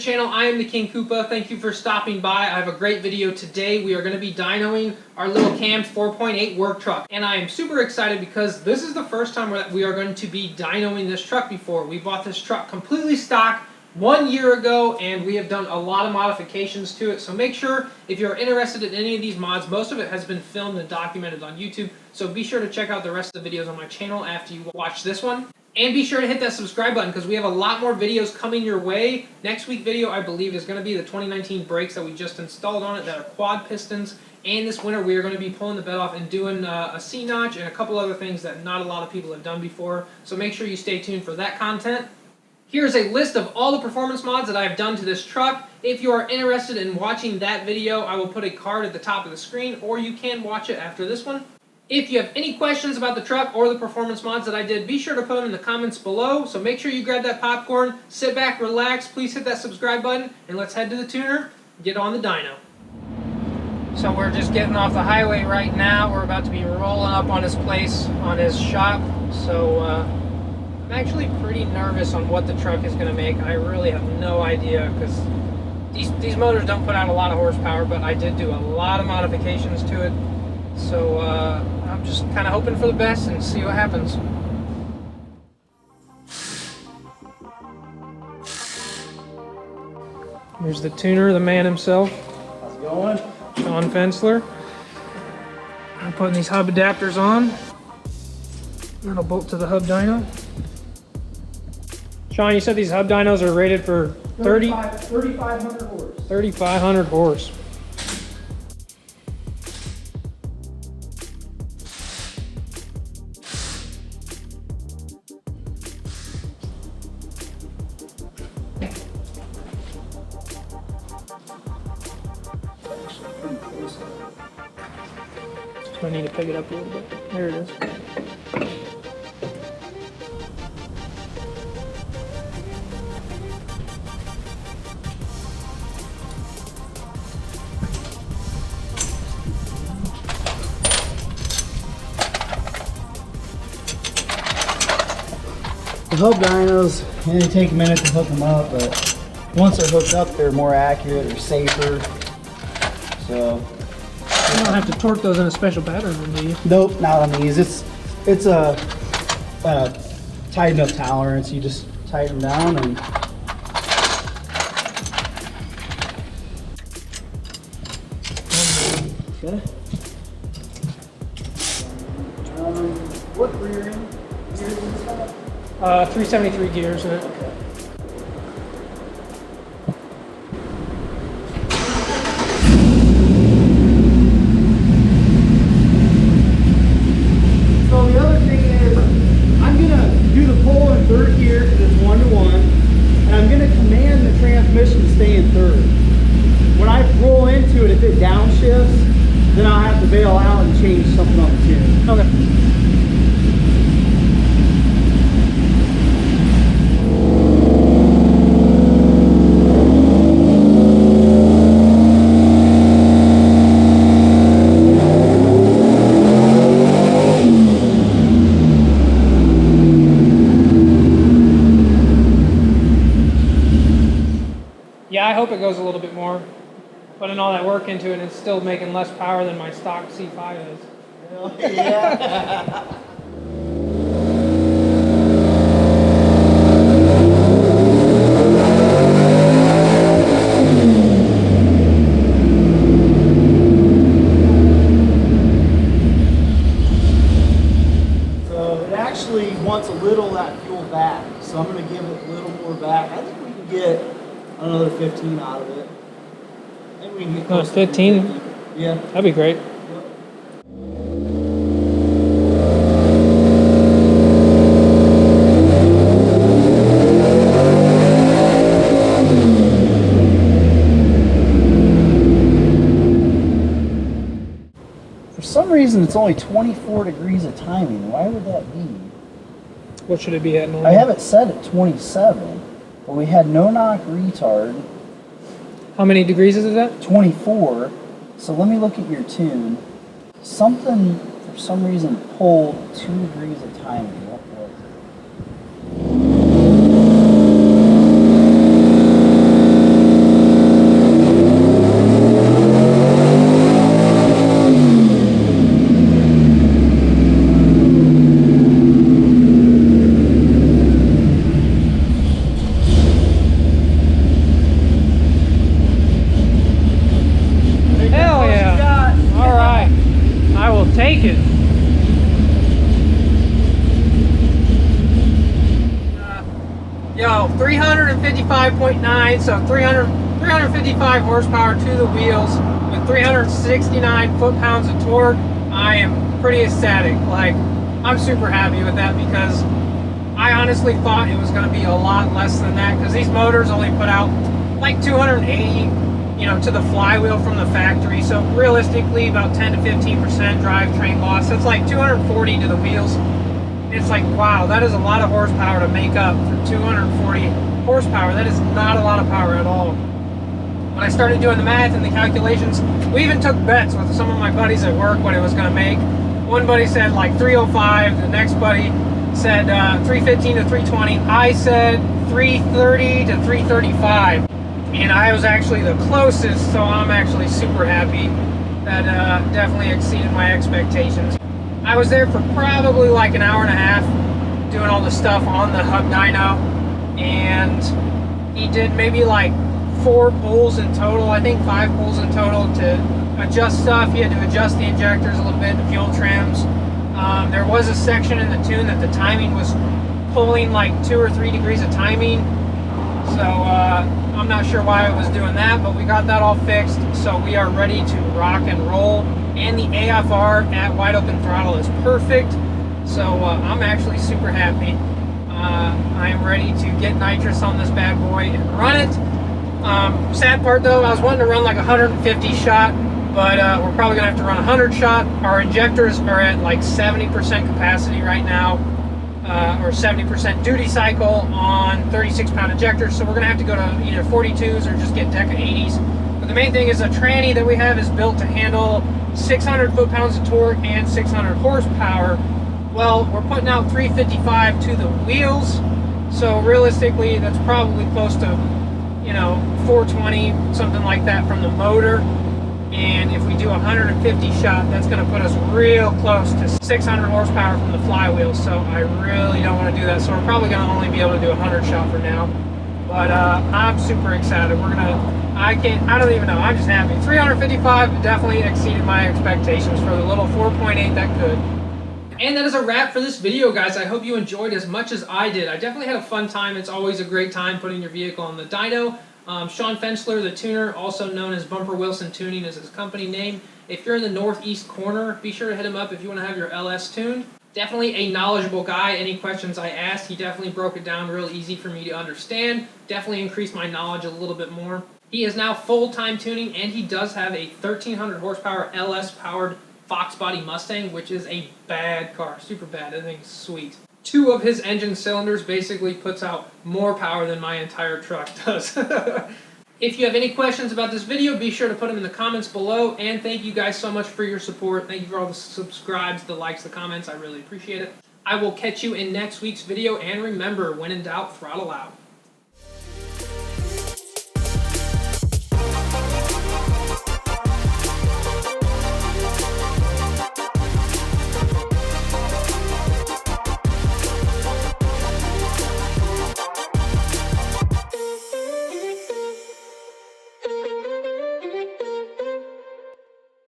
channel. I am the King Koopa. Thank you for stopping by. I have a great video today. We are going to be dynoing our little cammed 4.8 work truck. And I am super excited because this is the first time that we are going to be dynoing this truck before. We bought this truck completely stock 1 year ago, and we have done a lot of modifications to it. So make sure, if you're interested in any of these mods, most of it has been filmed and documented on YouTube. So be sure to check out the rest of the videos on my channel after you watch this one. And be sure to hit that subscribe button because we have a lot more videos coming your way. Next week's video, I believe, is going to be the 2019 brakes that we just installed on it that are quad pistons. And this winter, we are going to be pulling the bed off and doing a C-notch and a couple other things that not a lot of people have done before. So make sure you stay tuned for that content. Here's a list of all the performance mods that I have done to this truck. If you are interested in watching that video, I will put a card at the top of the screen, or you can watch it after this one. If you have any questions about the truck or the performance mods that I did, be sure to put them in the comments below. So make sure you grab that popcorn, sit back, relax, please hit that subscribe button, and let's head to the tuner, get on the dyno. So we're just getting off the highway right now. We're about to be rolling up on his place, on his shop. So I'm actually pretty nervous on what the truck is going to make. I really have no idea because these motors don't put out a lot of horsepower, but I did do a lot of modifications to it. So I'm just kind of hoping for the best and see what happens. Here's the tuner, the man himself. How's it going? Shawn Fensler. I'm putting these hub adapters on. That'll bolt to the hub dyno. Shawn, you said these hub dynos are rated for 3,500 horse. 3,500 horse. So I need to pick it up a little bit. There it is. The hub dynos, they take a minute to hook them up, but once they're hooked up, they're more accurate, they're safer. So You don't have to torque those in a special pattern, do you? nope, not on these. It's a tight enough tolerance. You just tighten down and okay. What rear end gears is this one? 373 gears in it. Okay. So the other thing is, I'm gonna do the pull in third gear because it's 1-to-1, and I'm gonna command the transmission to stay in third. When I roll into it, if it downshifts, then I'll have to bail out and change something on the tune. Okay. Yeah, I hope it goes a little bit more. Putting all that work into it, and it's still making less power than my stock C5 is. Yeah. So it actually wants a little of that fuel back. So I'm going to give it a little more back. I think we can get another 15 out of it. I think we can get close to 15? 350. Yeah. That'd be great. For some reason, it's only 24 degrees of timing. Why would that be? What should it be at normal? I have it set at 27, but we had no knock retard. How many degrees is it at? 24. So let me look at your tune. Something, for some reason, pulled 2 degrees of timing. What was it? 355.9, so 355 horsepower to the wheels with 369 foot-pounds of torque. I am pretty ecstatic. Like, I'm super happy with that because I honestly thought it was going to be a lot less than that because these motors only put out like 280, you know, to the flywheel from the factory. So realistically, about 10 to 15% drivetrain loss. That's like 240 to the wheels. It's like, wow, that is a lot of horsepower to make up for 240 horsepower. That is not a lot of power at all. When I started doing the math and the calculations, we even took bets with some of my buddies at work what it was going to make. One buddy said like 305, the next buddy said 315 to 320. I said 330 to 335. And I was actually the closest, so I'm actually super happy. That definitely exceeded my expectations. I was there for probably like an hour and a half doing all the stuff on the hub dyno, and he did maybe like 4 pulls in total, I think 5 pulls in total to adjust stuff. He had to adjust the injectors a little bit, the fuel trims. There was a section in the tune that the timing was pulling like 2 or 3 degrees of timing, so I'm not sure why it was doing that, but we got that all fixed, so we are ready to rock and roll. And the AFR at wide open throttle is perfect, so I'm actually super happy. I am ready to get nitrous on this bad boy and run it. Sad part though, I was wanting to run like 150 shot, but we're probably gonna have to run 100 shot. Our injectors are at like 70% capacity right now, or 70% duty cycle on 36 pound injectors, so we're gonna have to go to either 42s or just get Deca 80s. But the main thing is the tranny that we have is built to handle 600 foot-pounds of torque and 600 horsepower. Well, we're putting out 355 to the wheels, so realistically that's probably close to, you know, 420, something like that from the motor. And if we do 150 shot, that's going to put us real close to 600 horsepower from the flywheel, so I really don't want to do that. So we're probably going to only be able to do 100 shot for now, but I'm super excited. We're gonna, I don't even know, I'm just happy. 355 definitely exceeded my expectations for the little 4.8 that could. And that is a wrap for this video, guys. I hope you enjoyed as much as I did. I definitely had a fun time. It's always a great time putting your vehicle on the dyno. Shawn Fensler, the tuner, also known as Bumper Wilson Tuning, is his company name. If you're in the northeast corner, be sure to hit him up if you want to have your LS tuned. Definitely a knowledgeable guy. Any questions I asked, he definitely broke it down real easy for me to understand. Definitely increased my knowledge a little bit more. He is now full-time tuning, and he does have a 1,300 horsepower LS-powered Fox body Mustang, which is a bad car. Super bad. That thing's sweet. 2 of his engine cylinders basically puts out more power than my entire truck does. If you have any questions about this video, be sure to put them in the comments below, and thank you guys so much for your support. Thank you for all the subscribes, the likes, the comments. I really appreciate it. I will catch you in next week's video, and remember, when in doubt, throttle out.